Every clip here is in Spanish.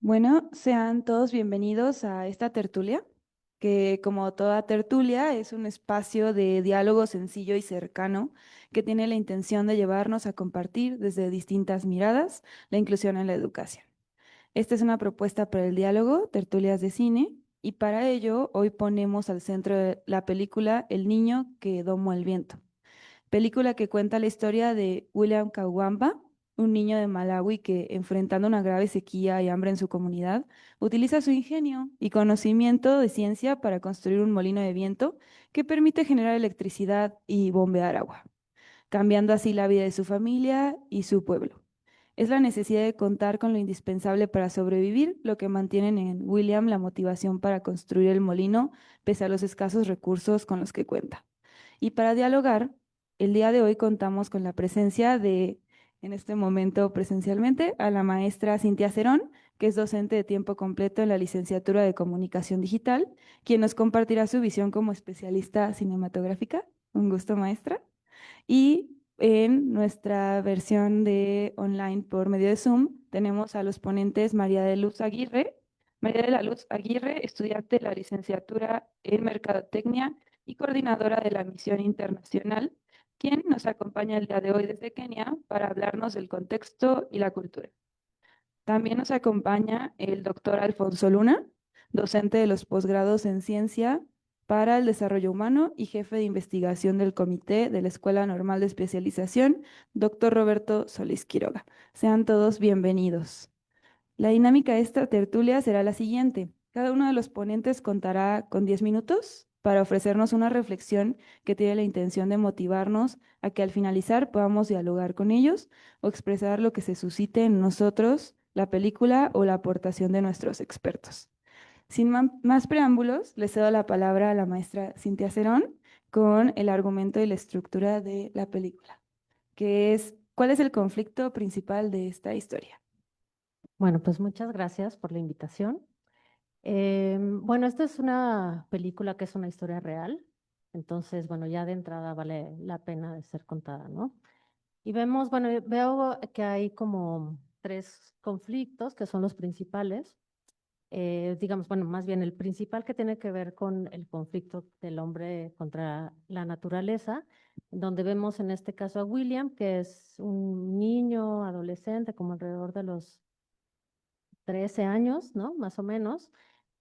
Bueno, sean todos bienvenidos a esta tertulia, que como toda tertulia es un espacio de diálogo sencillo y cercano que tiene la intención de llevarnos a compartir desde distintas miradas la inclusión en la educación. Esta es una propuesta para el diálogo, tertulias de cine, y para ello hoy ponemos al centro de la película El niño que domó el viento, película que cuenta la historia de William Kawamba, un niño de Malawi que, enfrentando una grave sequía y hambre en su comunidad, utiliza su ingenio y conocimiento de ciencia para construir un molino de viento que permite generar electricidad y bombear agua, cambiando así la vida de su familia y su pueblo. Es la necesidad de contar con lo indispensable para sobrevivir lo que mantiene en William la motivación para construir el molino pese a los escasos recursos con los que cuenta. Y para dialogar, el día de hoy contamos con la presencia de, en este momento presencialmente, a la maestra Cintia Cerón, que es docente de tiempo completo en la licenciatura de Comunicación Digital, quien nos compartirá su visión como especialista cinematográfica. Un gusto, maestra. Y en nuestra versión de online por medio de Zoom tenemos a los ponentes María de Luz Aguirre. María de la Luz Aguirre, estudiante de la licenciatura en Mercadotecnia y coordinadora de la misión internacional, quien nos acompaña el día de hoy desde Kenia para hablarnos del contexto y la cultura. También nos acompaña el doctor Alfonso Luna, docente de los posgrados en Ciencia para el Desarrollo Humano y jefe de investigación del Comité de la Escuela Normal de Especialización, doctor Roberto Solís Quiroga. Sean todos bienvenidos. La dinámica de esta tertulia será la siguiente. Cada uno de los ponentes contará con 10 minutos para ofrecernos una reflexión que tiene la intención de motivarnos a que al finalizar podamos dialogar con ellos o expresar lo que se suscite en nosotros, la película o la aportación de nuestros expertos. Sin más preámbulos, le cedo la palabra a la maestra Cintia Cerón con el argumento y la estructura de la película, que es ¿cuál es el conflicto principal de esta historia? Bueno, pues muchas gracias por la invitación. Bueno, esta es una película que es una historia real, entonces, bueno, ya de entrada vale la pena de ser contada, ¿no? Y vemos, bueno, veo que hay como tres conflictos que son los principales. Digamos, bueno, más bien el principal que tiene que ver con el conflicto del hombre contra la naturaleza, donde vemos en este caso a William, que es un niño, adolescente, como alrededor de los 13 años, ¿no? Más o menos.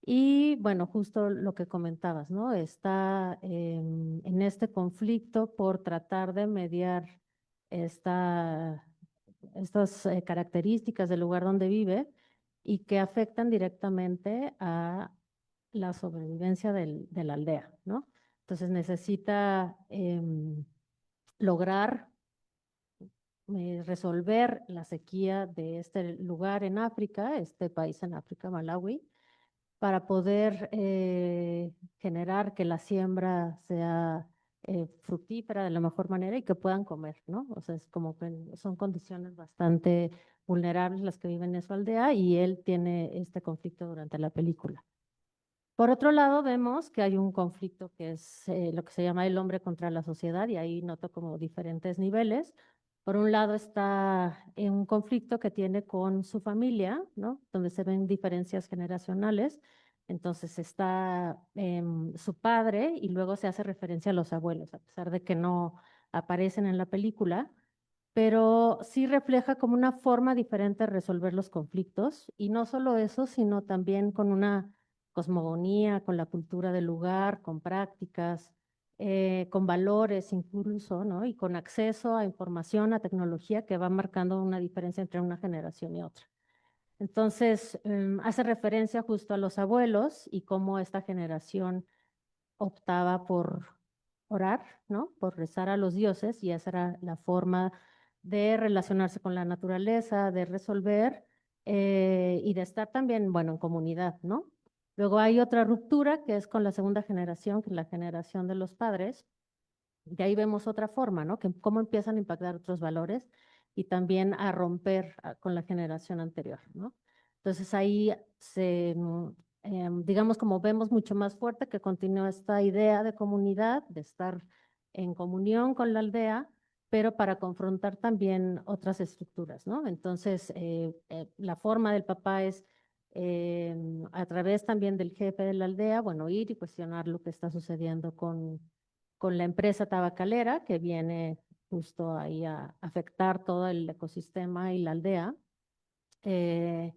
Y bueno, justo lo que comentabas, ¿no? Está en este conflicto por tratar de mediar esta, estas características del lugar donde vive y que afectan directamente a la sobrevivencia de la aldea, ¿no? Entonces necesita lograr resolver la sequía de este lugar en África, este país en África, Malawi, para poder generar que la siembra sea fructífera de la mejor manera y que puedan comer, ¿no? O sea, es como que son condiciones bastante vulnerables las que viven en su aldea y él tiene este conflicto durante la película. Por otro lado, vemos que hay un conflicto que es lo que se llama el hombre contra la sociedad y ahí noto como diferentes niveles. Por un lado está un conflicto que tiene con su familia, ¿no? Donde se ven diferencias generacionales. Entonces está su padre y luego se hace referencia a los abuelos, a pesar de que no aparecen en la película, pero sí refleja como una forma diferente de resolver los conflictos y no solo eso, sino también con una cosmogonía, con la cultura del lugar, con prácticas, con valores incluso, ¿no? Y con acceso a información, a tecnología que va marcando una diferencia entre una generación y otra. Entonces, hace referencia justo a los abuelos y cómo esta generación optaba por orar, ¿no? Por rezar a los dioses y esa era la forma de relacionarse con la naturaleza, de resolver y de estar también, bueno, en comunidad, ¿no? Luego hay otra ruptura que es con la segunda generación, que es la generación de los padres. De ahí vemos otra forma, ¿no? Que cómo empiezan a impactar otros valores y también a romper con la generación anterior, ¿no? Entonces ahí se, digamos, como vemos mucho más fuerte que continúa esta idea de comunidad, de estar en comunión con la aldea, pero para confrontar también otras estructuras, ¿no? Entonces, la forma del papá es a través también del jefe de la aldea, bueno, ir y cuestionar lo que está sucediendo con la empresa tabacalera que viene justo ahí a afectar todo el ecosistema y la aldea. Eh,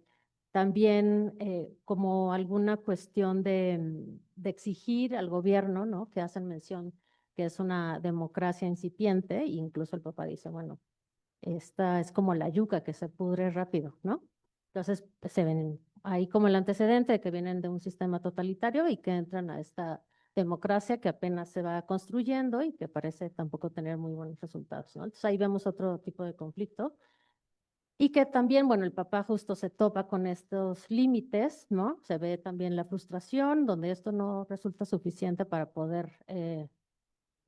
También como alguna cuestión de exigir al gobierno, ¿no? Que hacen mención que es una democracia incipiente, e incluso el papá dice, bueno, esta es como la yuca que se pudre rápido, ¿no? Entonces se ven ahí como el antecedente de que vienen de un sistema totalitario y que entran a esta democracia que apenas se va construyendo y que parece tampoco tener muy buenos resultados, ¿no? Entonces ahí vemos otro tipo de conflicto y que también, bueno, el papá justo se topa con estos límites, ¿no? Se ve también la frustración, donde esto no resulta suficiente para poder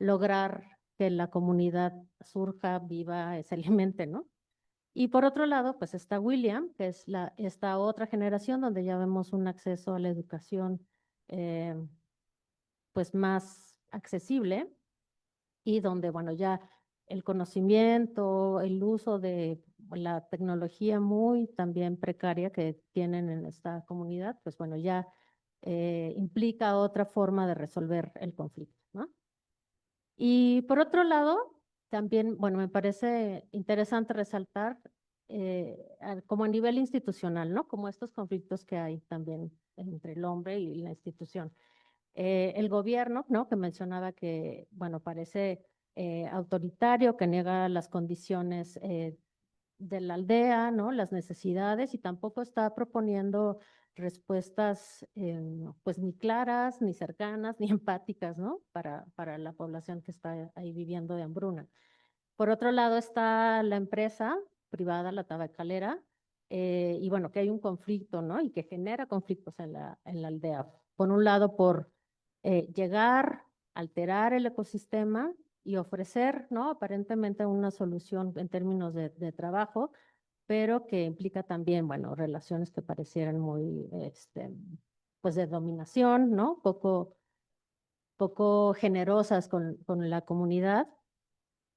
lograr que la comunidad surja, viva, se alimente, ¿no? Y por otro lado, pues está William, que es esta otra generación donde ya vemos un acceso a la educación eh, pues más accesible y donde, bueno, ya el conocimiento, el uso de la tecnología muy también precaria que tienen en esta comunidad, pues bueno, ya implica otra forma de resolver el conflicto, ¿no? Y por otro lado, también, bueno, me parece interesante resaltar como a nivel institucional, ¿no? Como estos conflictos que hay también entre el hombre y la institución. El gobierno, ¿no? Que mencionaba que, bueno, parece autoritario, que niega las condiciones de la aldea, ¿no? Las necesidades y tampoco está proponiendo respuestas pues ni claras, ni cercanas, ni empáticas, ¿no? Para la población que está ahí viviendo de hambruna. Por otro lado está la empresa privada, la tabacalera, y bueno, que hay un conflicto, ¿no? Y que genera conflictos en la aldea. Por un lado, por llegar, alterar el ecosistema y ofrecer, ¿no? Aparentemente una solución en términos de trabajo, pero que implica también, bueno, relaciones que parecieran muy, pues de dominación, ¿no? Poco generosas con la comunidad.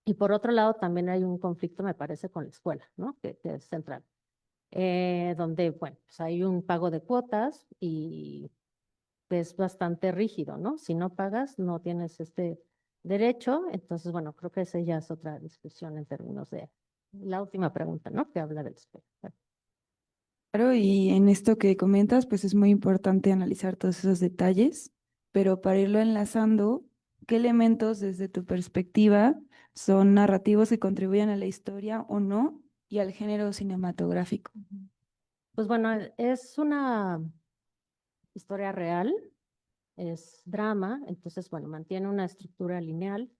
Y por otro lado, también hay un conflicto, me parece, con la escuela, ¿no? Que es central, donde, bueno, pues hay un pago de cuotas y es bastante rígido, ¿no? Si no pagas, no tienes este derecho. Entonces, bueno, creo que esa ya es otra discusión en términos de la última pregunta, ¿no? Que habla del espejo. Claro, y en esto que comentas, pues es muy importante analizar todos esos detalles, pero para irlo enlazando, ¿qué elementos desde tu perspectiva son narrativos que contribuyen a la historia o no y al género cinematográfico? Pues bueno, es una historia real, es drama, entonces, bueno, mantiene una estructura lineal,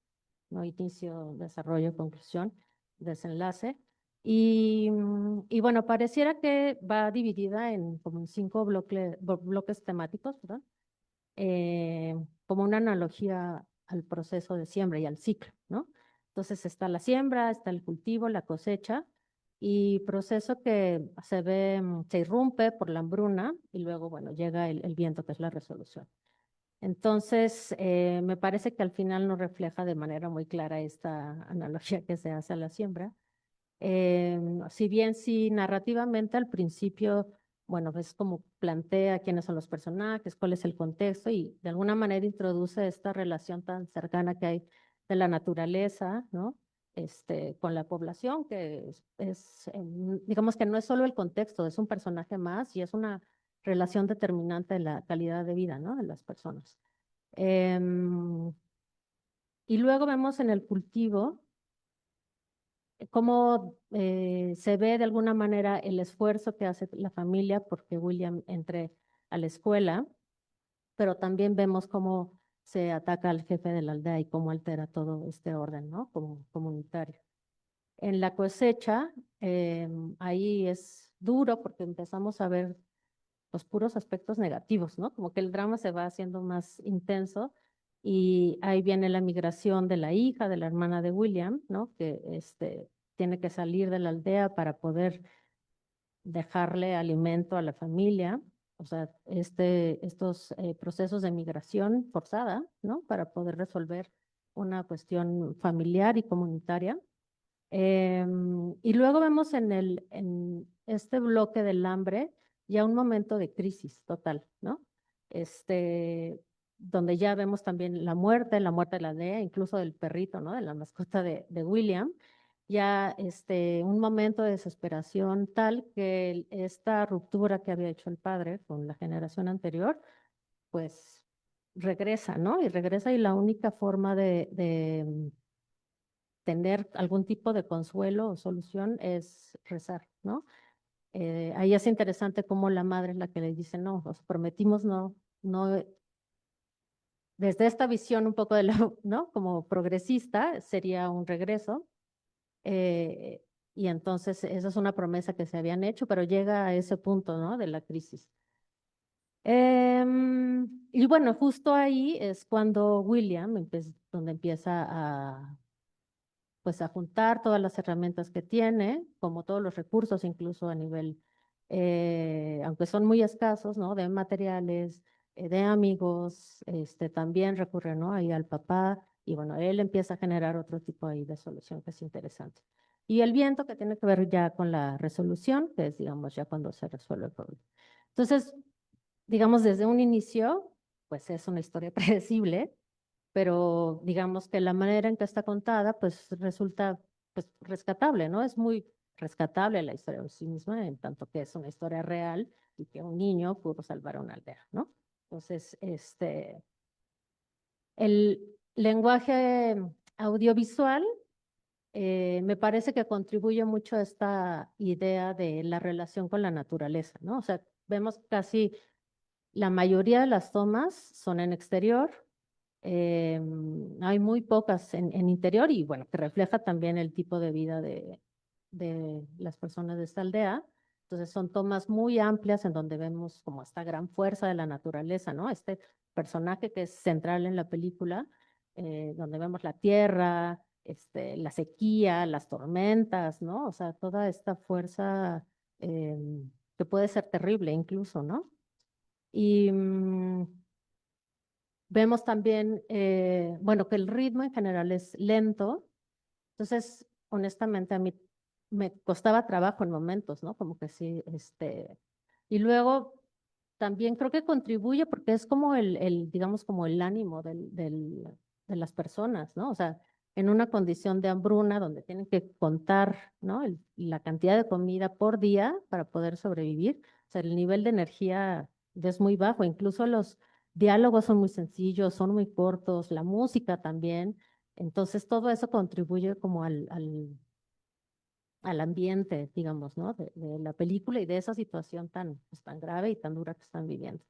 ¿no? Inicio, desarrollo, conclusión, desenlace. Y bueno, pareciera que va dividida en como en 5 bloques temáticos, ¿verdad? Como una analogía al proceso de siembra y al ciclo, ¿no? Entonces está la siembra, está el cultivo, la cosecha y proceso que se ve, se irrumpe por la hambruna y luego, bueno, llega el viento, que es la resolución. Entonces, me parece que al final nos refleja de manera muy clara esta analogía que se hace a la siembra. Si bien sí narrativamente al principio, bueno, es como plantea quiénes son los personajes, cuál es el contexto y de alguna manera introduce esta relación tan cercana que hay de la naturaleza, ¿no? Con la población, que digamos que no es solo el contexto, es un personaje más y es una relación determinante de la calidad de vida, ¿no? De las personas. Em, y luego vemos en el cultivo cómo se ve de alguna manera el esfuerzo que hace la familia porque William entre a la escuela, pero también vemos cómo se ataca al jefe de la aldea y cómo altera todo este orden, ¿no? Como comunitario. En la cosecha, ahí es duro porque empezamos a ver los puros aspectos negativos, ¿no? Como que el drama se va haciendo más intenso y ahí viene la migración de la hija, de la hermana de William, ¿no? Que tiene que salir de la aldea para poder dejarle alimento a la familia, o sea, estos procesos de migración forzada, ¿no? Para poder resolver una cuestión familiar y comunitaria. Y luego vemos en este bloque del hambre ya un momento de crisis total, ¿no? Donde ya vemos también la muerte de la aldea, incluso del perrito, ¿no? De la mascota de William, ya un momento de desesperación tal que esta ruptura que había hecho el padre con la generación anterior, pues regresa, ¿no? Y regresa y la única forma de tener algún tipo de consuelo o solución es rezar, ¿no? Ahí es interesante cómo la madre es la que le dice, no, os prometimos no, desde esta visión un poco de la, ¿no? Como progresista, sería un regreso. eh, y entonces esa es una promesa que se habían hecho, pero llega a ese punto, ¿no? De la crisis. Y bueno, justo ahí es cuando William, donde empieza pues a juntar todas las herramientas que tiene, como todos los recursos, incluso a nivel, aunque son muy escasos, ¿no? De materiales, de amigos, también recurre, ¿no? Ahí al papá, y bueno, él empieza a generar otro tipo ahí de solución que es interesante. Y el viento que tiene que ver ya con la resolución, que es, digamos, ya cuando se resuelve el problema. Entonces, digamos, desde un inicio, pues es una historia predecible, pero digamos que la manera en que está contada, pues resulta pues rescatable, ¿no? Es muy rescatable la historia en sí misma, en tanto que es una historia real y que un niño pudo salvar a una aldea, ¿no? Entonces, el lenguaje audiovisual me parece que contribuye mucho a esta idea de la relación con la naturaleza, ¿no? O sea, vemos casi la mayoría de las tomas son en exterior, hay muy pocas en interior y bueno, que refleja también el tipo de vida de las personas de esta aldea. Entonces son tomas muy amplias en donde vemos como esta gran fuerza de la naturaleza, ¿no? Este personaje que es central en la película, donde vemos la tierra, la sequía, las tormentas, ¿no? O sea, toda esta fuerza que puede ser terrible incluso, ¿no? Y vemos también, bueno, que el ritmo en general es lento. Entonces, honestamente, a mí me costaba trabajo en momentos, ¿no? Como que sí, y luego también creo que contribuye porque es como digamos, como el ánimo de las personas, ¿no? O sea, en una condición de hambruna donde tienen que contar, ¿no? La cantidad de comida por día para poder sobrevivir. O sea, el nivel de energía es muy bajo. Incluso los diálogos son muy sencillos, son muy cortos, la música también. Entonces, todo eso contribuye como al ambiente, digamos, ¿no? De la película y de esa situación tan, pues, tan grave y tan dura que están viviendo.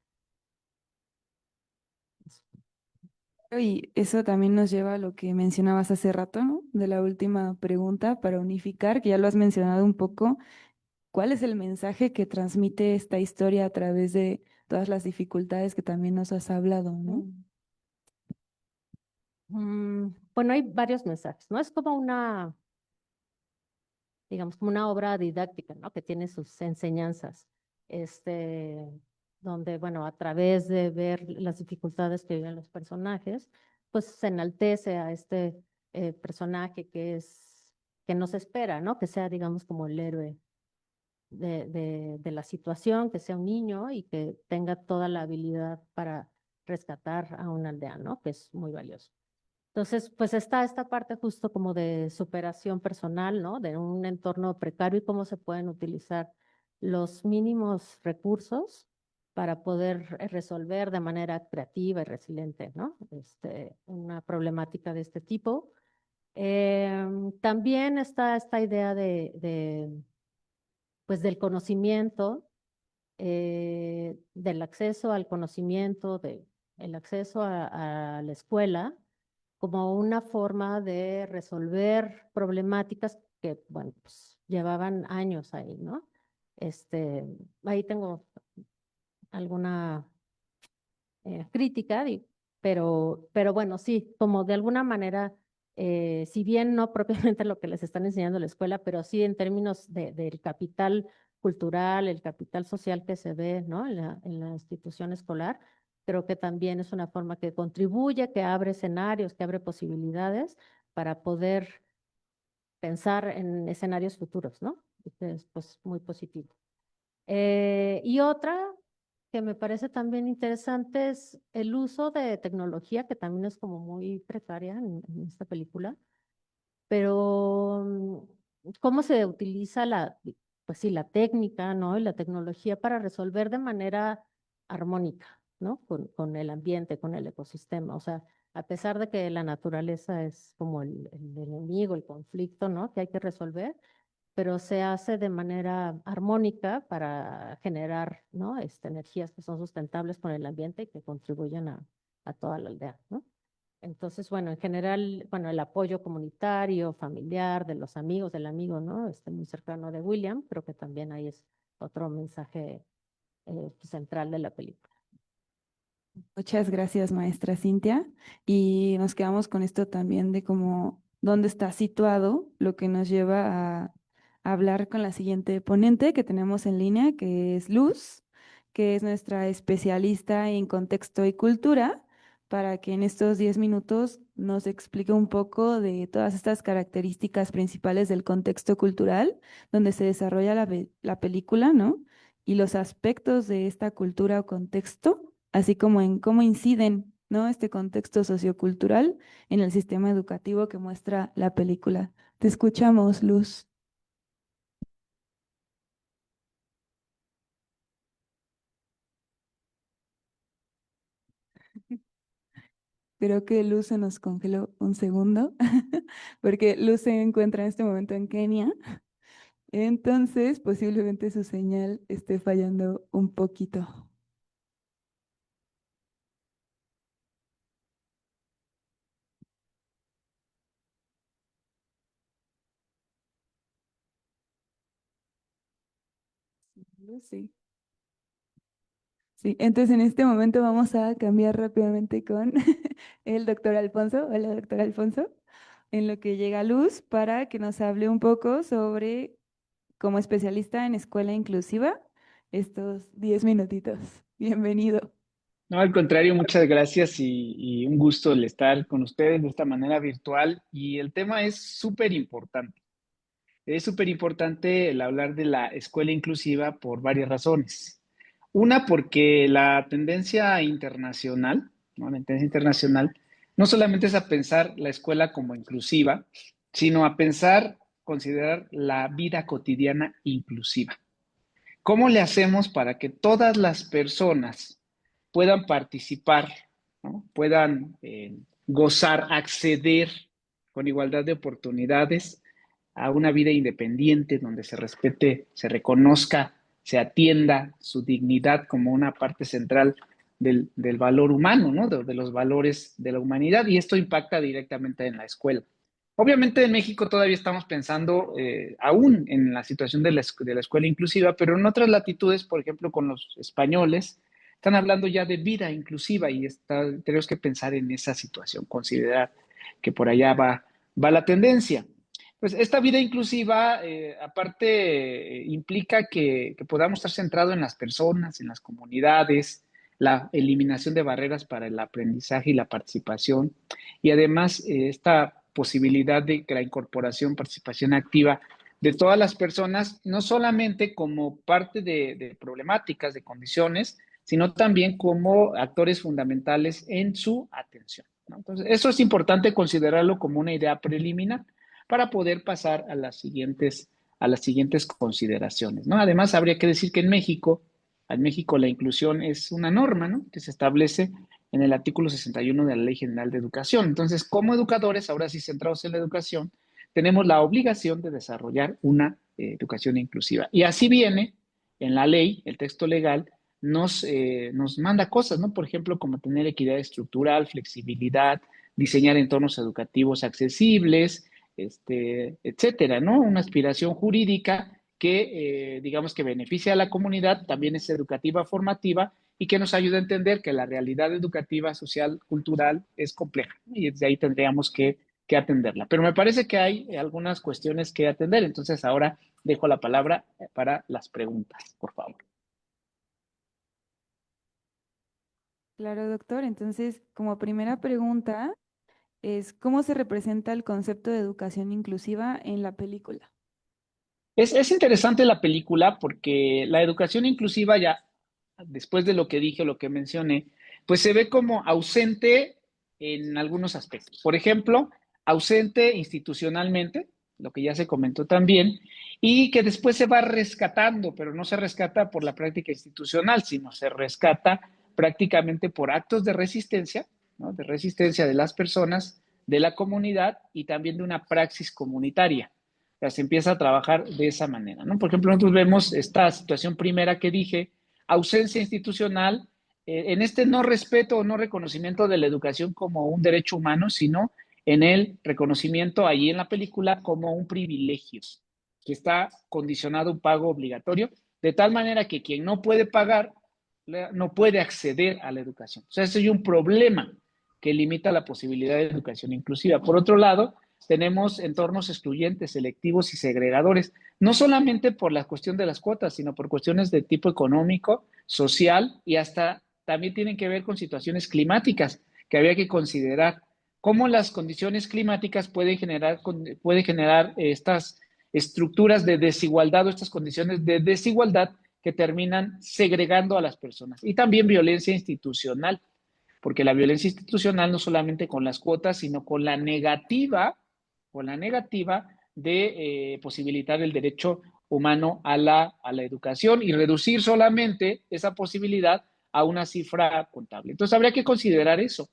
Y eso también nos lleva a lo que mencionabas hace rato, ¿no? De la última pregunta para unificar, que ya lo has mencionado un poco. ¿Cuál es el mensaje que transmite esta historia a través de todas las dificultades que también nos has hablado, ¿no? Mm. Bueno, hay varios mensajes, ¿no? Es como una, digamos, como una obra didáctica, ¿no? Que tiene sus enseñanzas, este, donde, bueno, a través de ver las dificultades que viven los personajes, pues se enaltece a este personaje que nos espera, ¿no? Que sea, digamos, como el héroe de la situación, que sea un niño y que tenga toda la habilidad para rescatar a un aldeano, que es muy valioso. Entonces, pues está esta parte justo como de superación personal, ¿no? De un entorno precario y cómo se pueden utilizar los mínimos recursos para poder resolver de manera creativa y resiliente, ¿no? Una problemática de este tipo. También está esta idea pues, del conocimiento, del acceso al conocimiento, el acceso a la escuela como una forma de resolver problemáticas que, bueno, pues llevaban años ahí, ¿no? Ahí tengo alguna crítica, pero bueno, sí, como de alguna manera, si bien no propiamente lo que les están enseñando en la escuela, pero sí en términos del capital cultural, el capital social que se ve, ¿no? En la institución escolar, creo que también es una forma que contribuye, que abre escenarios, que abre posibilidades para poder pensar en escenarios futuros, ¿no? Es pues muy positivo. Y otra que me parece también interesante es el uso de tecnología, que también es como muy precaria en esta película, pero cómo se utiliza pues sí, la técnica, ¿no? Y la tecnología para resolver de manera armónica, ¿no? Con el ambiente, con el ecosistema. O sea, a pesar de que la naturaleza es como el enemigo, el conflicto, ¿no? Que hay que resolver, pero se hace de manera armónica para generar, ¿no? Energías que son sustentables con el ambiente y que contribuyen a toda la aldea, ¿no? Entonces, bueno, en general, bueno, el apoyo comunitario, familiar, de los amigos, del amigo, ¿no? Muy cercano de William, creo que también ahí es otro mensaje central de la película. Muchas gracias, maestra Cintia. Y nos quedamos con esto también de cómo, dónde está situado, lo que nos lleva a hablar con la siguiente ponente que tenemos en línea, que es Luz, que es nuestra especialista en contexto y cultura, para que en estos 10 minutos nos explique un poco de todas estas características principales del contexto cultural, donde se desarrolla la película, ¿no? Y los aspectos de esta cultura o contexto así como en cómo inciden, ¿no? Este contexto sociocultural en el sistema educativo que muestra la película. Te escuchamos, Luz. Creo que Luz se nos congeló un segundo, porque Luz se encuentra en este momento en Kenia, entonces posiblemente su señal esté fallando un poquito. Luz, sí. Sí, entonces en este momento vamos a cambiar rápidamente con el doctor Alfonso. Hola, doctor Alfonso. En lo que llega Luz para que nos hable un poco sobre, como especialista en escuela inclusiva, estos 10 minutitos. Bienvenido. No, al contrario, muchas gracias y un gusto el estar con ustedes de esta manera virtual. Y el tema es súper importante. Es súper importante el hablar de la escuela inclusiva por varias razones. Una, porque la tendencia internacional, ¿no? La tendencia internacional no solamente es a pensar la escuela como inclusiva, sino a pensar, considerar la vida cotidiana inclusiva. ¿Cómo le hacemos para que todas las personas puedan participar, ¿no? Puedan gozar, acceder con igualdad de oportunidades a una vida independiente donde se respete, se reconozca, se atienda su dignidad como una parte central del valor humano, ¿no? De los valores de la humanidad, y esto impacta directamente en la escuela. Obviamente en México todavía estamos pensando aún en la situación de la escuela inclusiva, pero en otras latitudes, por ejemplo, con los españoles, están hablando ya de vida inclusiva y tenemos que pensar en esa situación, considerar que por allá va la tendencia. Pues esta vida inclusiva, aparte, implica que podamos estar centrados en las personas, en las comunidades, la eliminación de barreras para el aprendizaje y la participación, y además esta posibilidad de que la incorporación, participación activa de todas las personas, no solamente como parte de problemáticas, de condiciones, sino también como actores fundamentales en su atención, ¿no? Entonces, eso es importante considerarlo como una idea preliminar para poder pasar a las siguientes consideraciones, ¿no? Además, habría que decir que en México la inclusión es una norma, ¿no? Que se establece en el artículo 61 de la Ley General de Educación. Entonces, como educadores, ahora sí centrados en la educación, tenemos la obligación de desarrollar una educación inclusiva. Y así viene en la ley, el texto legal, nos manda cosas, ¿no? Por ejemplo, como tener equidad estructural, flexibilidad, diseñar entornos educativos accesibles, etcétera, ¿no? Una aspiración jurídica que, digamos, que beneficia a la comunidad, también es educativa, formativa, y que nos ayuda a entender que la realidad educativa, social, cultural es compleja, ¿no? Y desde ahí tendríamos que atenderla. Pero me parece que hay algunas cuestiones que atender, entonces ahora dejo la palabra para las preguntas, por favor. Claro, doctor. Entonces, como primera pregunta es, ¿cómo se representa el concepto de educación inclusiva en la película? Es interesante la película porque la educación inclusiva ya, después de lo que dije o lo que mencioné, pues se ve como ausente en algunos aspectos. Por ejemplo, ausente institucionalmente, lo que ya se comentó también, y que después se va rescatando, pero no se rescata por la práctica institucional, sino se rescata prácticamente por actos de resistencia, ¿no? De resistencia de las personas, de la comunidad y también de una praxis comunitaria. O sea, se empieza a trabajar de esa manera, ¿no? Por ejemplo, nosotros vemos esta situación primera que dije, ausencia institucional, en este no respeto o no reconocimiento de la educación como un derecho humano, sino en el reconocimiento ahí en la película como un privilegio, que está condicionado a un pago obligatorio, de tal manera que quien no puede pagar no puede acceder a la educación. O sea, ese es un problema que limita la posibilidad de educación inclusiva. Por otro lado, tenemos entornos excluyentes, selectivos y segregadores, no solamente por la cuestión de las cuotas, sino por cuestiones de tipo económico, social y hasta también tienen que ver con situaciones climáticas que había que considerar. Cómo las condiciones climáticas pueden generar estas estructuras de desigualdad o estas condiciones de desigualdad que terminan segregando a las personas. Y también violencia institucional, porque la violencia institucional no solamente con las cuotas, sino con la negativa de posibilitar el derecho humano a la educación y reducir solamente esa posibilidad a una cifra contable. Entonces habría que considerar eso.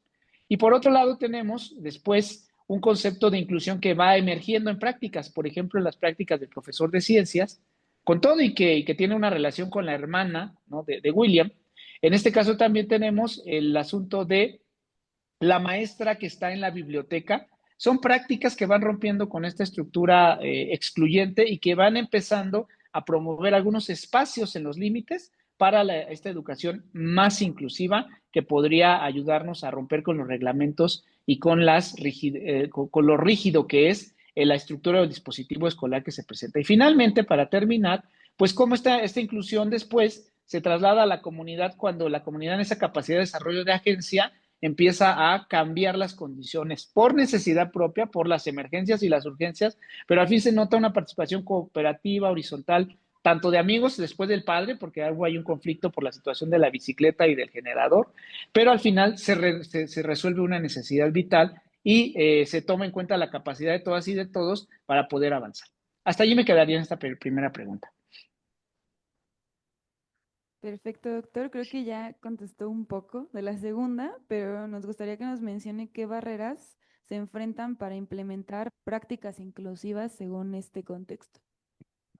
Y por otro lado tenemos después un concepto de inclusión que va emergiendo en prácticas, por ejemplo, en las prácticas del profesor de ciencias, con todo y que tiene una relación con la hermana, ¿no? de William. En este caso también tenemos el asunto de la maestra que está en la biblioteca. Son prácticas que van rompiendo con esta estructura excluyente y que van empezando a promover algunos espacios en los límites para esta educación más inclusiva que podría ayudarnos a romper con los reglamentos y con, con lo rígido que es la estructura del dispositivo escolar que se presenta. Y finalmente, para terminar, pues cómo esta inclusión después se traslada a la comunidad cuando la comunidad en esa capacidad de desarrollo de agencia empieza a cambiar las condiciones por necesidad propia, por las emergencias y las urgencias, pero al fin se nota una participación cooperativa, horizontal, tanto de amigos después del padre, porque hay un conflicto por la situación de la bicicleta y del generador, pero al final se resuelve una necesidad vital y se toma en cuenta la capacidad de todas y de todos para poder avanzar. Hasta allí me quedaría en esta primera pregunta. Perfecto, doctor. Creo que ya contestó un poco de la segunda, pero nos gustaría que nos mencione qué barreras se enfrentan para implementar prácticas inclusivas según este contexto.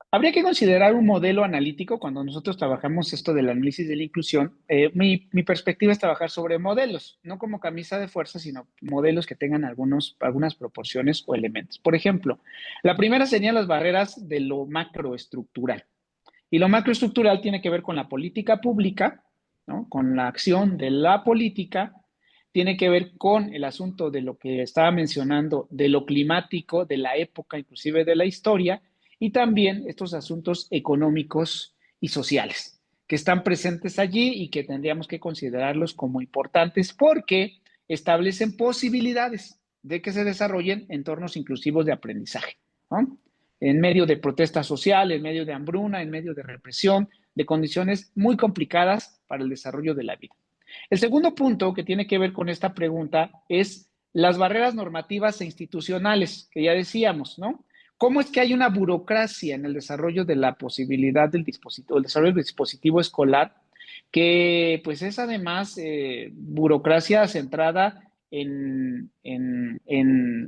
Habría que considerar un modelo analítico cuando nosotros trabajamos esto del análisis de la inclusión. Mi perspectiva es trabajar sobre modelos, no como camisa de fuerza, sino modelos que tengan algunas proporciones o elementos. Por ejemplo, la primera serían las barreras de lo macroestructural. Y lo macroestructural tiene que ver con la política pública, ¿no? Con la acción de la política, tiene que ver con el asunto de lo que estaba mencionando, de lo climático, de la época, inclusive de la historia, y también estos asuntos económicos y sociales que están presentes allí y que tendríamos que considerarlos como importantes porque establecen posibilidades de que se desarrollen entornos inclusivos de aprendizaje, ¿no? En medio de protesta social, en medio de hambruna, en medio de represión, de condiciones muy complicadas para el desarrollo de la vida. El segundo punto que tiene que ver con esta pregunta es las barreras normativas e institucionales, que ya decíamos, ¿no? ¿Cómo es que hay una burocracia en el desarrollo de la posibilidad del dispositivo, el desarrollo del dispositivo escolar, que pues es además burocracia centrada en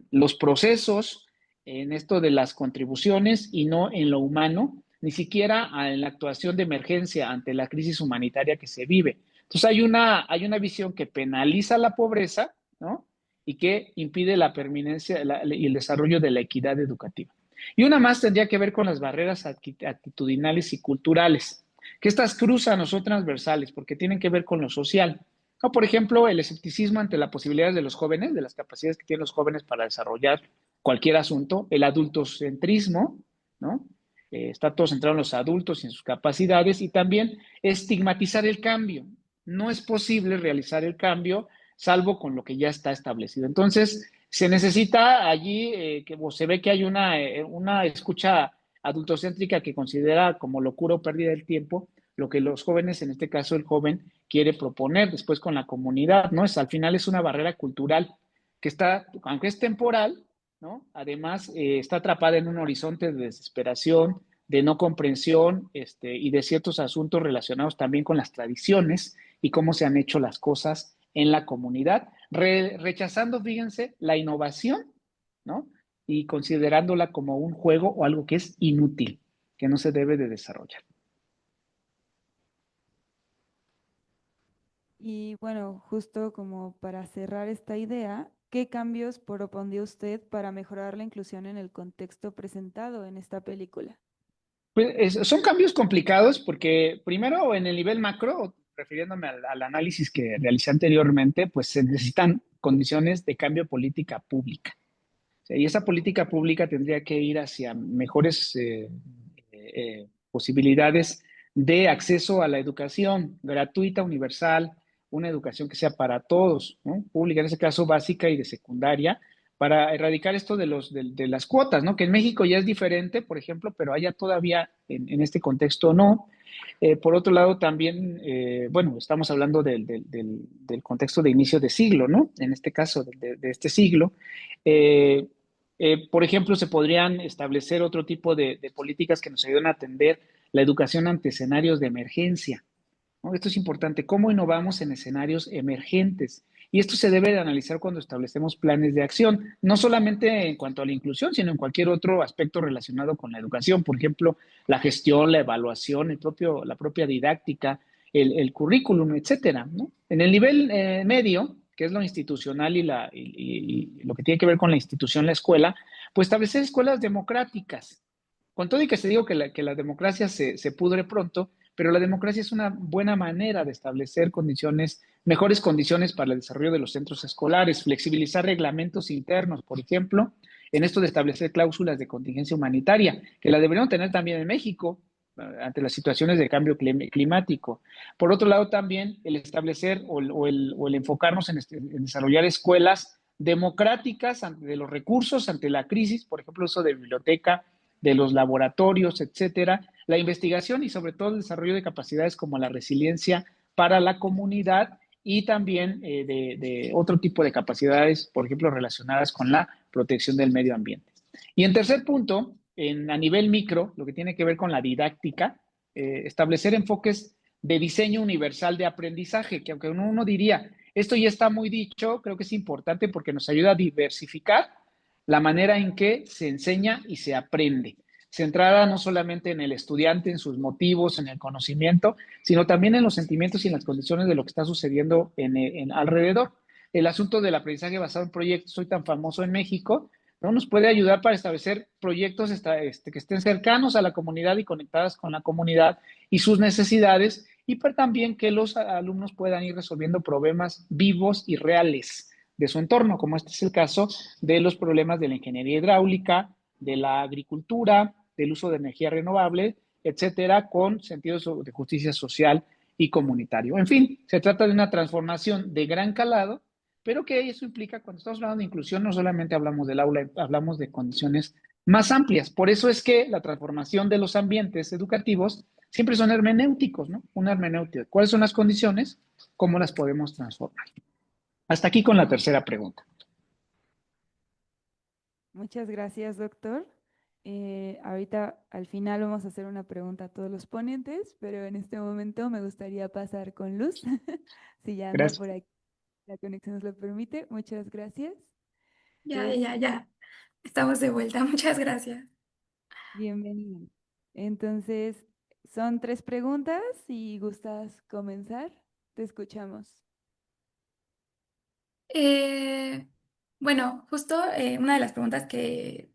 los procesos, en esto de las contribuciones y no en lo humano, ni siquiera en la actuación de emergencia ante la crisis humanitaria que se vive? Entonces hay una visión que penaliza la pobreza, ¿no? Y que impide la permanencia y el desarrollo de la equidad educativa. Y una más tendría que ver con las barreras actitudinales y culturales, que estas cruzan o son transversales porque tienen que ver con lo social. O, por ejemplo, el escepticismo ante las posibilidades de los jóvenes, de las capacidades que tienen los jóvenes para desarrollar cualquier asunto, el adultocentrismo, ¿no? Está todo centrado en los adultos y en sus capacidades, y también estigmatizar el cambio. No es posible realizar el cambio salvo con lo que ya está establecido. Entonces, se necesita allí que se ve que hay una escucha adultocéntrica que considera como locura o pérdida del tiempo lo que los jóvenes, en este caso el joven, quiere proponer después con la comunidad, ¿no? Al final es una barrera cultural que está, aunque es temporal, ¿no? Además, está atrapada en un horizonte de desesperación, de no comprensión, y de ciertos asuntos relacionados también con las tradiciones y cómo se han hecho las cosas en la comunidad, rechazando, fíjense, la innovación, ¿no? Y considerándola como un juego o algo que es inútil, que no se debe de desarrollar. Y bueno, justo como para cerrar esta idea, ¿qué cambios propondría usted para mejorar la inclusión en el contexto presentado en esta película? Pues son cambios complicados porque primero en el nivel macro, refiriéndome al análisis que realicé anteriormente, pues se necesitan condiciones de cambio de política pública. O sea, y esa política pública tendría que ir hacia mejores posibilidades de acceso a la educación gratuita, universal, una educación que sea para todos, ¿no? Pública, en ese caso básica y de secundaria, para erradicar esto de las cuotas, ¿no? Que en México ya es diferente, por ejemplo, pero allá todavía en este contexto no. Por otro lado, también, bueno, estamos hablando del contexto de inicio de siglo, ¿no? En este caso, de este siglo. Eh, por ejemplo, se podrían establecer otro tipo de políticas que nos ayuden a atender la educación ante escenarios de emergencia, ¿no? Esto es importante, cómo innovamos en escenarios emergentes. Y esto se debe de analizar cuando establecemos planes de acción, no solamente en cuanto a la inclusión, sino en cualquier otro aspecto relacionado con la educación. Por ejemplo, la gestión, la evaluación, la propia didáctica, el currículum, etcétera, ¿no? En el nivel medio, que es lo institucional y lo que tiene que ver con la institución, la escuela, pues establecer escuelas democráticas. Con todo y que se digo que la democracia se pudre pronto, pero la democracia es una buena manera de establecer condiciones, mejores condiciones para el desarrollo de los centros escolares, flexibilizar reglamentos internos, por ejemplo, en esto de establecer cláusulas de contingencia humanitaria, que la deberían tener también en México ante las situaciones de cambio climático. Por otro lado, también el establecer o el enfocarnos en desarrollar escuelas democráticas de los recursos ante la crisis, por ejemplo, uso de biblioteca, de los laboratorios, etcétera, la investigación y sobre todo el desarrollo de capacidades como la resiliencia para la comunidad y también de otro tipo de capacidades, por ejemplo, relacionadas con la protección del medio ambiente. Y en tercer punto, a nivel micro, lo que tiene que ver con la didáctica, establecer enfoques de diseño universal de aprendizaje, que aunque uno diría, esto ya está muy dicho, creo que es importante porque nos ayuda a diversificar la manera en que se enseña y se aprende, centrada no solamente en el estudiante, en sus motivos, en el conocimiento, sino también en los sentimientos y en las condiciones de lo que está sucediendo alrededor. El asunto del aprendizaje basado en proyectos, soy tan famoso en México, ¿no? Nos puede ayudar para establecer proyectos que estén cercanos a la comunidad y conectadas con la comunidad y sus necesidades, y para también que los alumnos puedan ir resolviendo problemas vivos y reales de su entorno, como este es el caso de los problemas de la ingeniería hidráulica, de la agricultura, del uso de energía renovable, etcétera, con sentidos de justicia social y comunitario. En fin, se trata de una transformación de gran calado, pero que eso implica, cuando estamos hablando de inclusión, no solamente hablamos del aula, hablamos de condiciones más amplias. Por eso es que la transformación de los ambientes educativos siempre son hermenéuticos, ¿no? Una hermenéutica. ¿Cuáles son las condiciones? ¿Cómo las podemos transformar? Hasta aquí con la tercera pregunta. Muchas gracias, doctor. Ahorita al final vamos a hacer una pregunta a todos los ponentes, pero en este momento me gustaría pasar con Luz, si ya anda Gracias. por aquí, la conexión nos lo permite. Muchas gracias. Ya, Es ya, ya. Estamos de vuelta. Muchas gracias. bienvenido. Entonces, son tres preguntas. Si gustas comenzar, te escuchamos. Eh, bueno, justo una de las preguntas que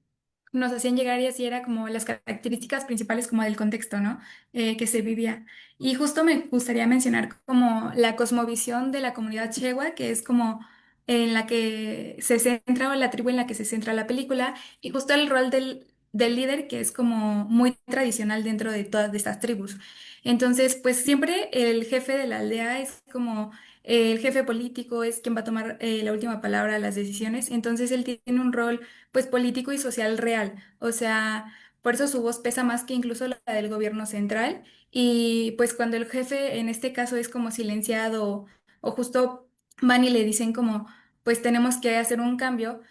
nos hacían llegar y así era como las características principales como del contexto, ¿no? Que se vivía. Y justo me gustaría mencionar como la cosmovisión de la comunidad Chewa, que es como en la que se centra, o la tribu en la que se centra la película, y justo el rol del líder, que es como muy tradicional dentro de todas estas tribus. Entonces, pues siempre el jefe de la aldea es como el jefe político, es quien va a tomar la última palabra, las decisiones. Entonces él tiene un rol pues político y social real. O sea, por eso su voz pesa más que incluso la del gobierno central. Y pues cuando el jefe en este caso es como silenciado o justo van y le dicen como, pues tenemos que hacer un cambio,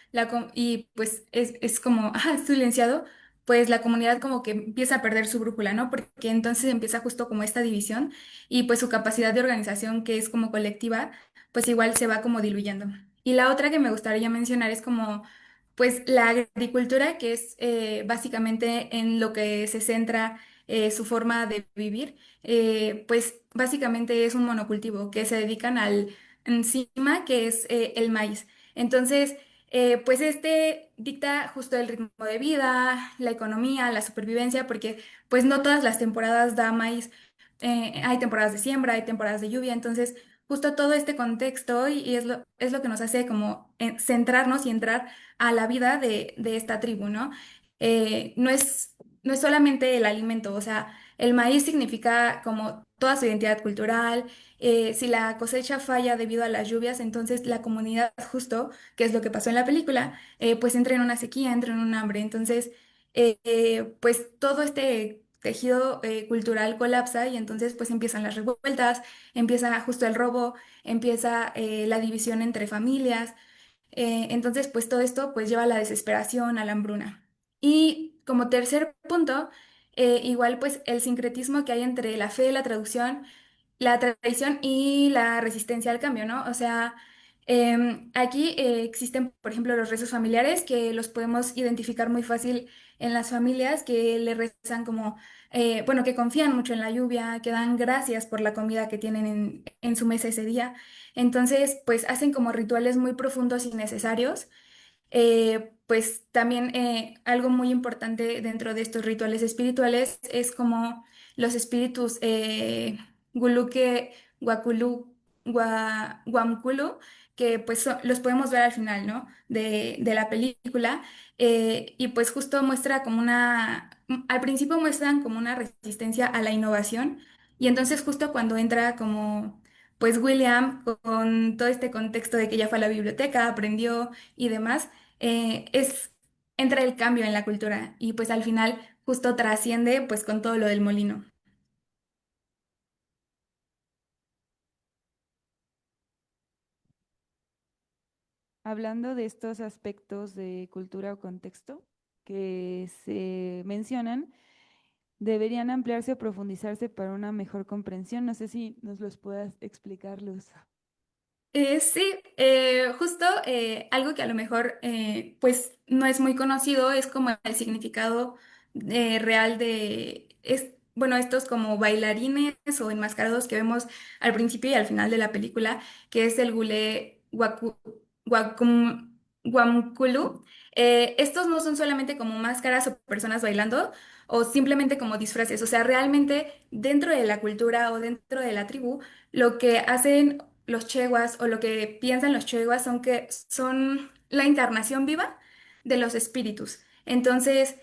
y pues es como, ah, silenciado, pues la comunidad como que empieza a perder su brújula, ¿no? Porque entonces empieza justo como esta división y pues su capacidad de organización, que es como colectiva, pues igual se va como diluyendo. Y la otra que me gustaría mencionar es como, pues la agricultura, que es básicamente en lo que se centra su forma de vivir, pues básicamente es un monocultivo que se dedican al encima, que es el maíz. Entonces, pues este dicta justo el ritmo de vida, la economía, la supervivencia, porque pues no todas las temporadas da maíz. Hay temporadas de siembra, hay temporadas de lluvia, entonces justo todo este contexto y es lo que nos hace como centrarnos y entrar a la vida de esta tribu, ¿no? No es solamente el alimento, o sea, el maíz significa como toda su identidad cultural. Si la cosecha falla debido a las lluvias, entonces la comunidad justo, que es lo que pasó en la película, pues entra en una sequía, entra en un hambre. Entonces, pues todo este tejido cultural colapsa y entonces pues empiezan las revueltas, empieza justo el robo, empieza la división entre familias. Entonces, pues todo esto pues lleva a la desesperación, a la hambruna. Y como tercer punto, igual pues el sincretismo que hay entre la fe, la tradición y la resistencia al cambio, ¿no? O sea, aquí existen, por ejemplo, los rezos familiares que los podemos identificar muy fácil en las familias que le rezan como, bueno, que confían mucho en la lluvia, que dan gracias por la comida que tienen en su mesa ese día. Entonces, pues hacen como rituales muy profundos y necesarios. Pues también algo muy importante dentro de estos rituales espirituales es como los espíritus Guluque, Guaculu, Guamkulu, que pues los podemos ver al final, ¿no? De la película. Y pues justo muestra como al principio muestran como una resistencia a la innovación. Y entonces justo cuando entra como, pues William con todo este contexto de que ya fue a la biblioteca, aprendió y demás, entra el cambio en la cultura y pues al final justo trasciende pues con todo lo del molino. Hablando de estos aspectos de cultura o contexto que se mencionan, deberían ampliarse o profundizarse para una mejor comprensión. No sé si nos los puedas explicar, Luz. Sí, justo algo que a lo mejor pues no es muy conocido es como el significado real bueno, estos como bailarines o enmascarados que vemos al principio y al final de la película, que es el gulé guamkulu. Estos no son solamente como máscaras o personas bailando o simplemente como disfraces, o sea, realmente dentro de la cultura o dentro de la tribu, lo que hacen los cheguas o lo que piensan los cheguas son que son la encarnación viva de los espíritus. Entonces,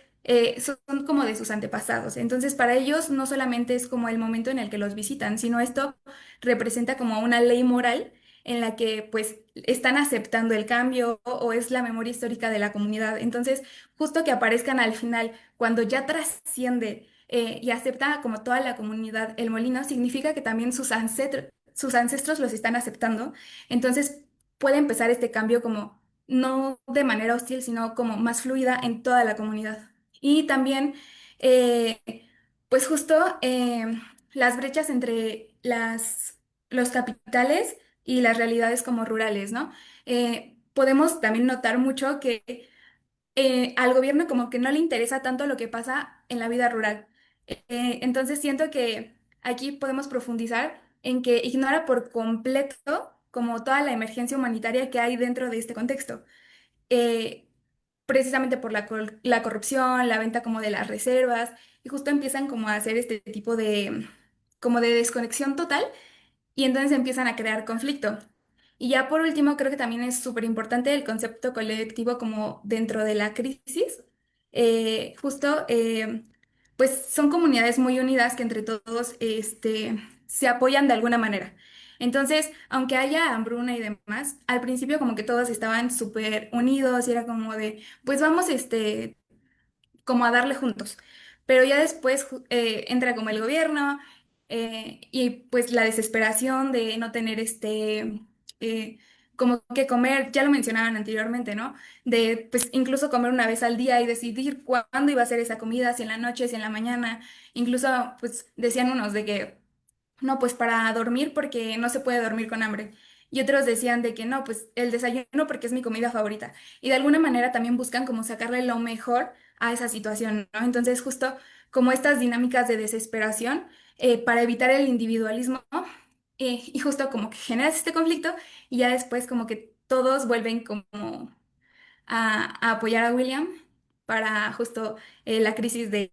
son como de sus antepasados. Entonces, para ellos no solamente es como el momento en el que los visitan, sino esto representa como una ley moral en la que pues están aceptando el cambio o es la memoria histórica de la comunidad. Entonces, justo que aparezcan al final, cuando ya trasciende y acepta como toda la comunidad el molino, significa que también sus ancestros los están aceptando, entonces puede empezar este cambio como no de manera hostil, sino como más fluida en toda la comunidad. Y también, eh, pues justo las brechas entre los capitales y las realidades como rurales, ¿no? Podemos también notar mucho que al gobierno como que no le interesa tanto lo que pasa en la vida rural. Entonces siento que aquí podemos profundizar en que ignora por completo como toda la emergencia humanitaria que hay dentro de este contexto. Eh, Precisamente por la corrupción, la venta como de las reservas, y justo empiezan como a hacer este tipo de como de desconexión total y entonces empiezan a crear conflicto. Y ya por último, creo que también es súper importante el concepto colectivo como dentro de la crisis. Justo, pues son comunidades muy unidas que entre todos se apoyan de alguna manera. Entonces, aunque haya hambruna y demás, al principio como que todos estaban súper unidos y era como de, pues vamos, como a darle juntos. Pero ya después entra como el gobierno y pues la desesperación de no tener eh, como que comer, ya lo mencionaban anteriormente, ¿no? De pues incluso comer una vez al día y decidir cuándo iba a ser esa comida, si en la noche, si en la mañana. Incluso pues decían unos de que no, pues para dormir porque no se puede dormir con hambre. Y otros decían de que no, pues el desayuno porque es mi comida favorita. Y de alguna manera también buscan como sacarle lo mejor a esa situación, ¿no? Entonces justo como estas dinámicas de desesperación para evitar el individualismo, ¿no? Y justo como que generas este conflicto y ya después como que todos vuelven como a apoyar a William para justo la crisis de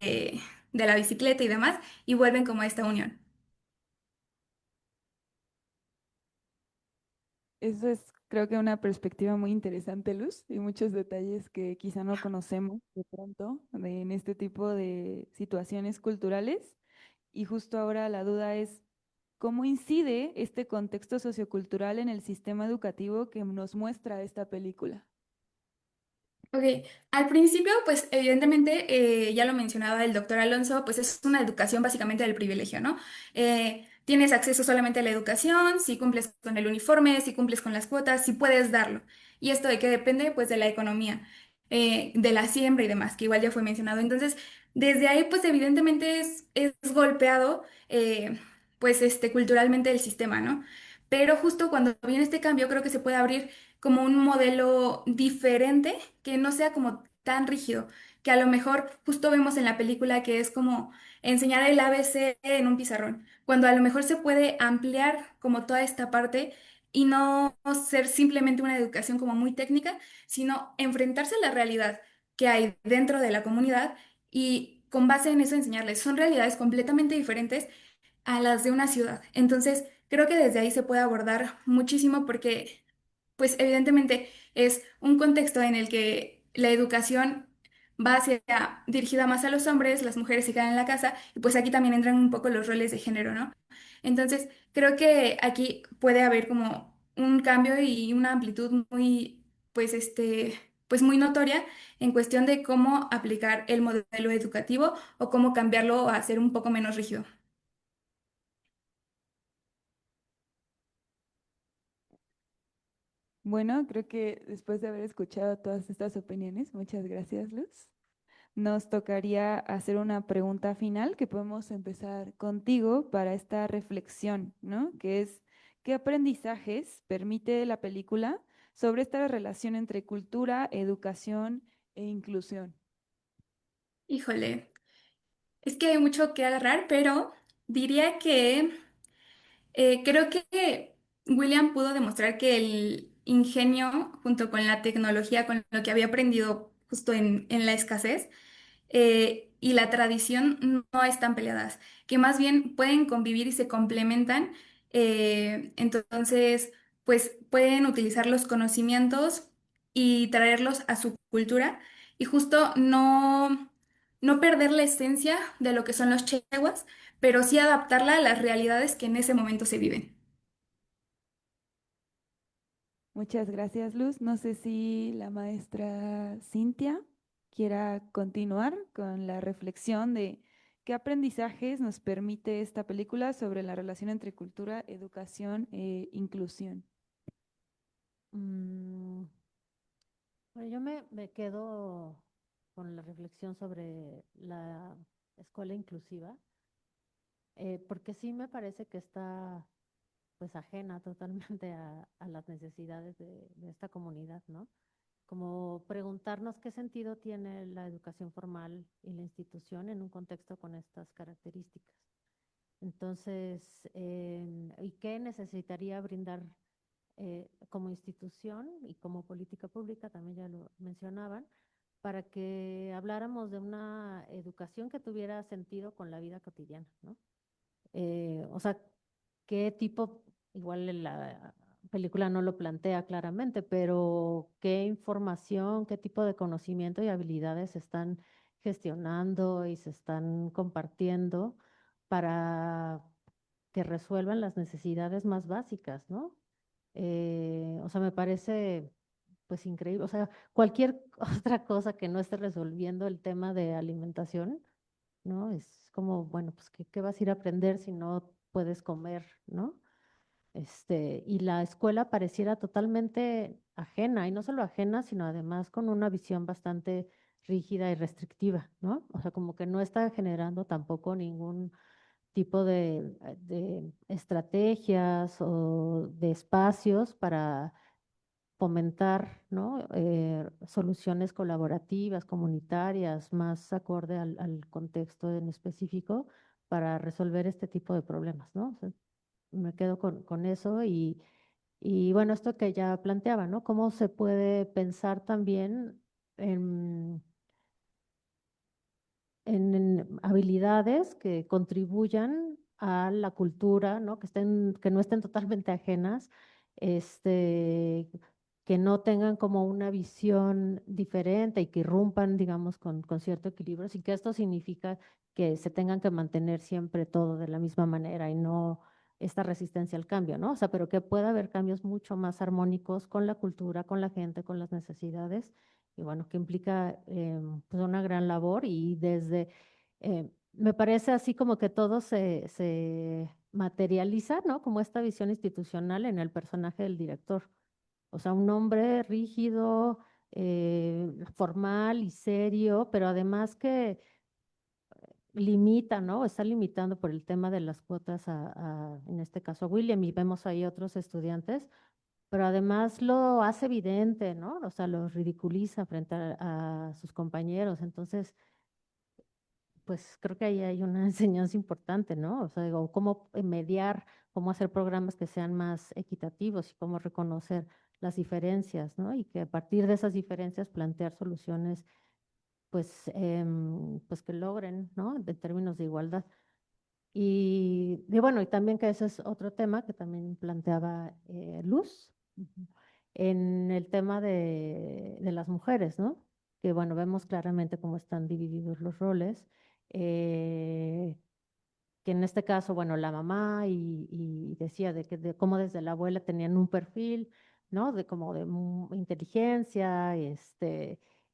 la bicicleta y demás y vuelven como a esta unión. Eso es, creo que una perspectiva muy interesante, Luz, y muchos detalles que quizá no conocemos de pronto en este tipo de situaciones culturales. Y justo ahora la duda es, ¿cómo incide este contexto sociocultural en el sistema educativo que nos muestra esta película? Ok, al principio, pues evidentemente, ya lo mencionaba el doctor Alonso, pues es una educación básicamente del privilegio, ¿no? Tienes acceso solamente a la educación, si cumples con el uniforme, si cumples con las cuotas, si puedes darlo. ¿Y esto de qué depende? Pues de la economía, de la siembra y demás, que igual ya fue mencionado. Entonces, desde ahí, pues evidentemente es golpeado, pues culturalmente el sistema, ¿no? Pero justo cuando viene este cambio, creo que se puede abrir como un modelo diferente que no sea como tan rígido, que a lo mejor justo vemos en la película que es como enseñar el ABC en un pizarrón, cuando a lo mejor se puede ampliar como toda esta parte y no ser simplemente una educación como muy técnica, sino enfrentarse a la realidad que hay dentro de la comunidad y con base en eso enseñarles. Son realidades completamente diferentes a las de una ciudad. Entonces, creo que desde ahí se puede abordar muchísimo porque pues evidentemente es un contexto en el que la educación va hacia, dirigida más a los hombres, las mujeres se quedan en la casa, y pues aquí también entran un poco los roles de género, ¿no? Entonces, creo que aquí puede haber como un cambio y una amplitud muy, pues pues muy notoria en cuestión de cómo aplicar el modelo educativo o cómo cambiarlo a ser un poco menos rígido. Bueno, creo que después de haber escuchado todas estas opiniones, muchas gracias, Luz. Nos tocaría hacer una pregunta final que podemos empezar contigo para esta reflexión, ¿no? Que es, ¿qué aprendizajes permite la película sobre esta relación entre cultura, educación e inclusión? Híjole, es que hay mucho que agarrar, pero diría que creo que William pudo demostrar que el ingenio, junto con la tecnología, con lo que había aprendido justo en la escasez, y la tradición no están peleadas, que más bien pueden convivir y se complementan. Entonces, pues pueden utilizar los conocimientos y traerlos a su cultura y justo no perder la esencia de lo que son los cheguas, pero sí adaptarla a las realidades que en ese momento se viven. Muchas gracias, Luz. No sé si la maestra Cintia quiera continuar con la reflexión de qué aprendizajes nos permite esta película sobre la relación entre cultura, educación e inclusión. Mm, bueno, me quedo con la reflexión sobre la escuela inclusiva, porque sí me parece que está pues ajena totalmente a las necesidades de esta comunidad, ¿no? Como preguntarnos qué sentido tiene la educación formal y la institución en un contexto con estas características. Entonces, ¿y qué necesitaría brindar como institución y como política pública, también ya lo mencionaban, para que habláramos de una educación que tuviera sentido con la vida cotidiana, ¿no? O sea, qué tipo, igual en la película no lo plantea claramente, pero qué información, qué tipo de conocimiento y habilidades se están gestionando y se están compartiendo para que resuelvan las necesidades más básicas, ¿no? O sea, me parece pues increíble. O sea, cualquier otra cosa que no esté resolviendo el tema de alimentación, ¿no? Es como, bueno, pues ¿qué vas a ir a aprender si no puedes comer, ¿no? Y la escuela pareciera totalmente ajena, y no solo ajena, sino además con una visión bastante rígida y restrictiva, ¿no? O sea, como que no está generando tampoco ningún tipo de estrategias o de espacios para fomentar, ¿no? Soluciones colaborativas, comunitarias, más acorde al contexto en específico para resolver este tipo de problemas, ¿no? O sea, me quedo con eso y bueno, esto que ya planteaba, ¿no? ¿Cómo se puede pensar también en, en habilidades que contribuyan a la cultura, ¿no? Que no estén totalmente ajenas, este, que no tengan como una visión diferente y que irrumpan, digamos, con cierto equilibrio, sin que esto significa que se tengan que mantener siempre todo de la misma manera y no esta resistencia al cambio, ¿no? O sea, pero que pueda haber cambios mucho más armónicos con la cultura, con la gente, con las necesidades y bueno, que implica pues una gran labor y me parece así como que todo se materializa, ¿no? Como esta visión institucional en el personaje del director. O sea, un hombre rígido, formal y serio, pero además que limita, ¿no? Está limitando por el tema de las cuotas en este caso, a William, y vemos ahí otros estudiantes, pero además lo hace evidente, ¿no? O sea, lo ridiculiza frente a sus compañeros. Entonces, pues creo que ahí hay una enseñanza importante, ¿no? O sea, digo, cómo mediar, cómo hacer programas que sean más equitativos y cómo reconocer las diferencias, ¿no? Y que a partir de esas diferencias plantear soluciones, pues, pues que logren, ¿no? De términos de igualdad. Y bueno, y también que ese es otro tema que también planteaba Luz, ujú, en el tema de las mujeres, ¿no? Que bueno, vemos claramente cómo están divididos los roles, eh, que en este caso, bueno, la mamá y decía de cómo desde la abuela tenían un perfil, ¿no? De como de inteligencia,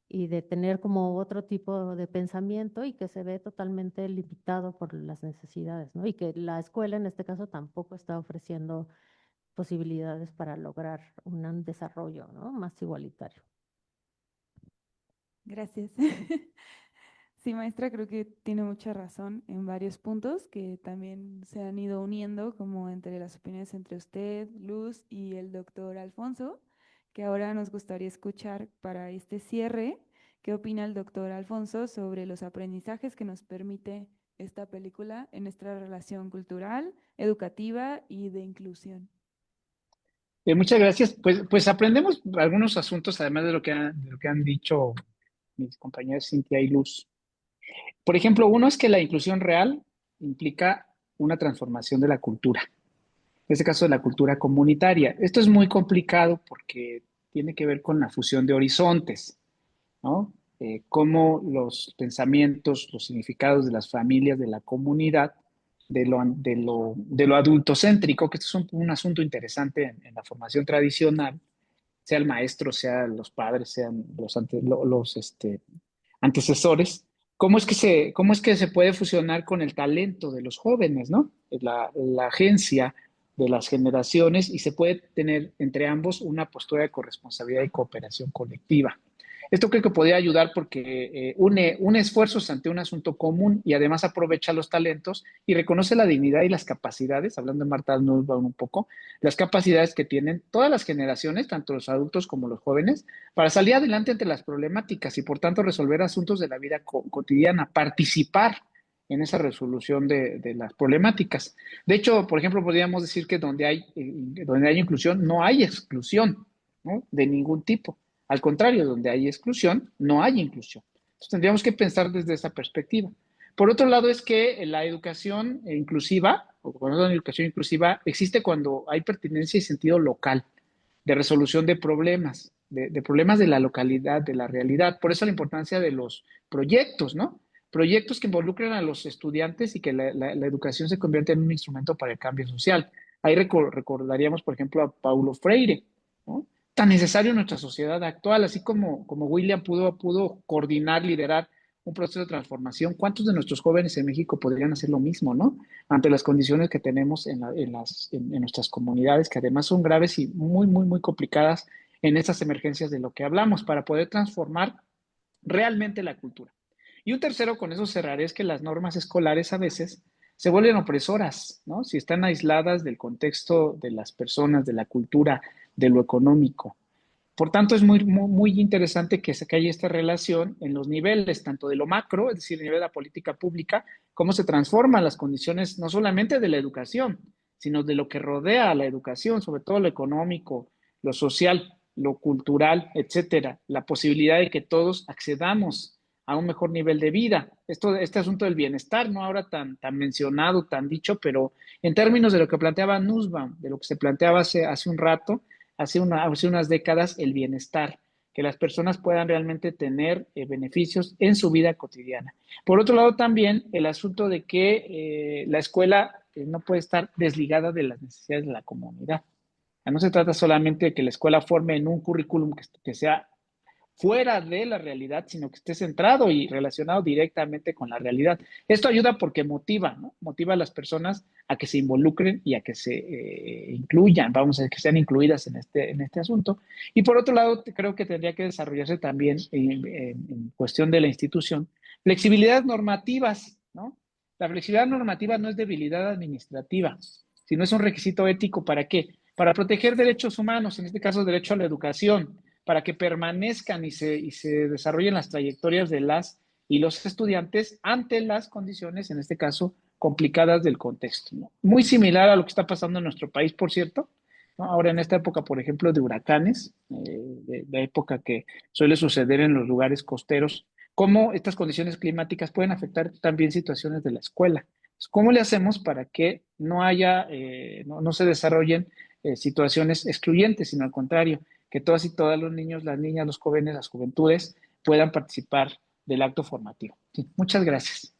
y de tener como otro tipo de pensamiento y que se ve totalmente limitado por las necesidades, ¿no? Y que la escuela en este caso tampoco está ofreciendo posibilidades para lograr un desarrollo, ¿no? Más igualitario. Gracias. Sí, maestra, creo que tiene mucha razón en varios puntos que también se han ido uniendo, como entre las opiniones entre usted, Luz y el doctor Alfonso, que ahora nos gustaría escuchar para este cierre. ¿Qué opina el doctor Alfonso sobre los aprendizajes que nos permite esta película en nuestra relación cultural, educativa y de inclusión? Muchas gracias. Pues aprendemos algunos asuntos, además de lo que han dicho mis compañeras Cintia y Luz. Por ejemplo, uno es que la inclusión real implica una transformación de la cultura, en este caso de la cultura comunitaria. Esto es muy complicado porque tiene que ver con la fusión de horizontes, ¿no? Cómo los pensamientos, los significados de las familias, de la comunidad, de lo adultocéntrico, que esto es un asunto interesante en la formación tradicional, sea el maestro, sea los padres, sean los antecesores, cómo es que se puede fusionar con el talento de los jóvenes, ¿no? La agencia de las generaciones y se puede tener entre ambos una postura de corresponsabilidad y cooperación colectiva. Esto creo que podría ayudar porque une esfuerzos ante un asunto común y además aprovecha los talentos y reconoce la dignidad y las capacidades, hablando de Marta Nussbaum un poco, las capacidades que tienen todas las generaciones, tanto los adultos como los jóvenes, para salir adelante ante las problemáticas y por tanto resolver asuntos de la vida cotidiana, participar en esa resolución de las problemáticas. De hecho, por ejemplo, podríamos decir que donde hay inclusión no hay exclusión, ¿no? De ningún tipo. Al contrario, donde hay exclusión, no hay inclusión. Entonces tendríamos que pensar desde esa perspectiva. Por otro lado, es que la educación inclusiva, o cuando la educación inclusiva, existe cuando hay pertinencia y sentido local, de resolución de problemas, de problemas de la localidad, de la realidad. Por eso la importancia de los proyectos, ¿no? Proyectos que involucren a los estudiantes y que la educación se convierta en un instrumento para el cambio social. Ahí recordaríamos, por ejemplo, a Paulo Freire, ¿no? tan necesario en nuestra sociedad actual, así como William pudo coordinar, liderar un proceso de transformación. ¿Cuántos de nuestros jóvenes en México podrían hacer lo mismo, no? Ante las condiciones que tenemos en nuestras comunidades, que además son graves y muy, muy, muy complicadas en estas emergencias de lo que hablamos, para poder transformar realmente la cultura. Y un tercero, con eso cerraré, es que las normas escolares a veces se vuelven opresoras, ¿no? Si están aisladas del contexto de las personas, de la cultura, de lo económico. Por tanto, es muy, muy, muy interesante que haya esta relación en los niveles, tanto de lo macro, es decir, a nivel de la política pública, cómo se transforman las condiciones no solamente de la educación, sino de lo que rodea a la educación, sobre todo lo económico, lo social, lo cultural, etcétera, la posibilidad de que todos accedamos a un mejor nivel de vida. Este asunto del bienestar, no ahora tan mencionado, tan dicho, pero en términos de lo que planteaba Nussbaum, de lo que se planteaba hace un rato, hace unas décadas, el bienestar, que las personas puedan realmente tener beneficios en su vida cotidiana. Por otro lado, también el asunto de que la escuela no puede estar desligada de las necesidades de la comunidad. No se trata solamente de que la escuela forme en un currículum que sea fuera de la realidad, sino que esté centrado y relacionado directamente con la realidad. Esto ayuda porque motiva, ¿no? Motiva a las personas a que se involucren y a que se incluyan, vamos a decir, que sean incluidas en este asunto. Y por otro lado, creo que tendría que desarrollarse también en cuestión de la institución, flexibilidades normativas, ¿no? La flexibilidad normativa no es debilidad administrativa, sino es un requisito ético. ¿Para qué? Para proteger derechos humanos, en este caso derecho a la educación, para que permanezcan y se desarrollen las trayectorias de las y los estudiantes ante las condiciones, en este caso, complicadas del contexto, ¿no? Muy similar a lo que está pasando en nuestro país, por cierto, ¿no? Ahora en esta época, por ejemplo, de huracanes, de época que suele suceder en los lugares costeros, cómo estas condiciones climáticas pueden afectar también situaciones de la escuela. ¿Cómo le hacemos para que no haya, no se desarrollen situaciones excluyentes, sino al contrario, que todas y todos los niños, las niñas, los jóvenes, las juventudes puedan participar del acto formativo? Sí, muchas gracias.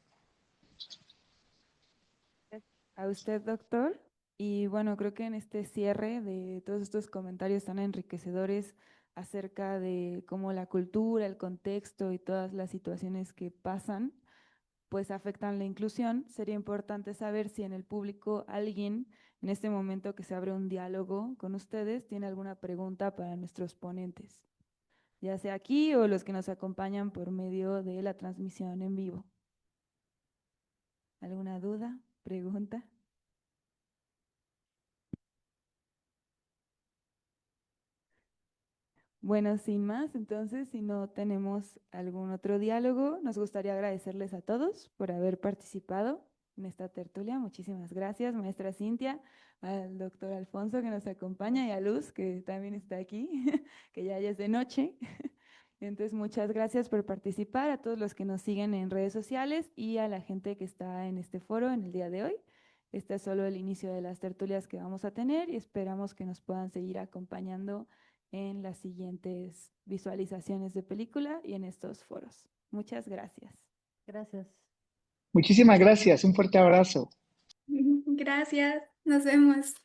A usted, doctor. Y bueno, creo que en este cierre de todos estos comentarios tan enriquecedores acerca de cómo la cultura, el contexto y todas las situaciones que pasan, pues afectan la inclusión, sería importante saber si en el público alguien, en este momento que se abre un diálogo con ustedes, tiene alguna pregunta para nuestros ponentes, ya sea aquí o los que nos acompañan por medio de la transmisión en vivo. ¿Alguna duda? ¿Pregunta? Bueno, sin más, entonces, si no tenemos algún otro diálogo, nos gustaría agradecerles a todos por haber participado en esta tertulia. Muchísimas gracias, maestra Cintia, al doctor Alfonso que nos acompaña y a Luz que también está aquí, que ya es de noche. Entonces, muchas gracias por participar, a todos los que nos siguen en redes sociales y a la gente que está en este foro en el día de hoy. Este es solo el inicio de las tertulias que vamos a tener y esperamos que nos puedan seguir acompañando en las siguientes visualizaciones de película y en estos foros. Muchas gracias. Gracias. Muchísimas gracias. Un fuerte abrazo. Gracias, nos vemos.